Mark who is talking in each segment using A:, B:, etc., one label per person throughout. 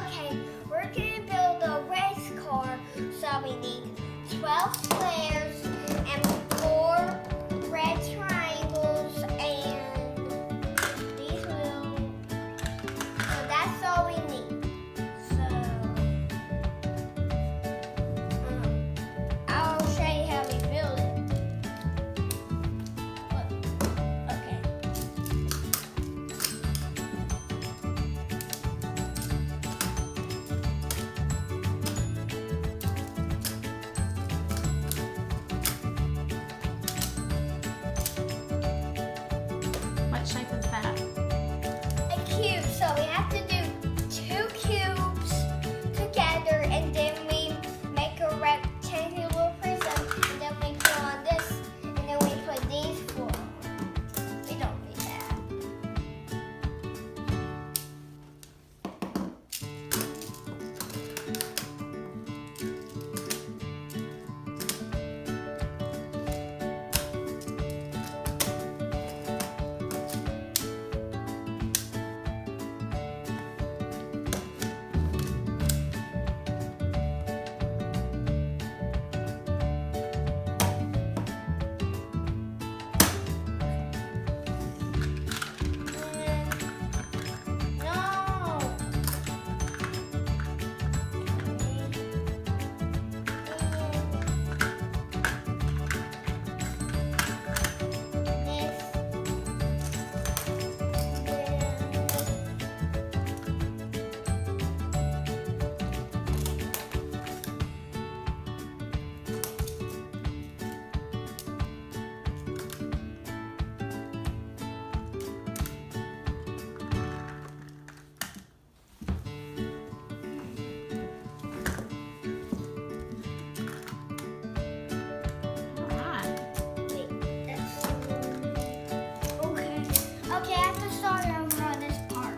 A: Okay, we're gonna build a race car, so we need 12 squares and 4 red triangles and these wheels. So that's all we need. So I'll show you how we build it. Okay.
B: What shape is that?
A: A cube, so we have to do 2 cubes together and then we make a rectangular prism and then we put on this and then we put these 4. We don't need that. No.
B: All right.
A: Okay. Okay, I have to start on this part.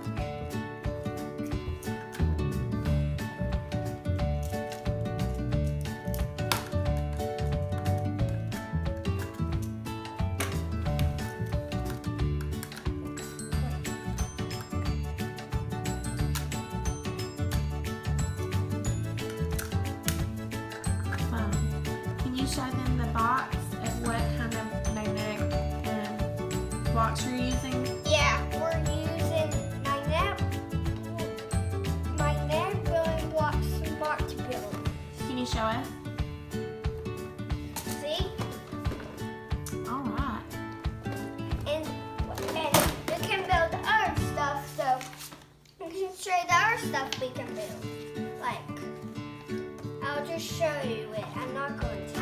B: Can you show them the box of what kind of magnetic blocks you're using?
A: Yeah, we're using magnetic building blocks smart to build.
B: Can you show us?
A: See?
B: All right.
A: And we can build other stuff, so we can show you the other stuff we can build. Like, I'll just show you it. I'm not going to.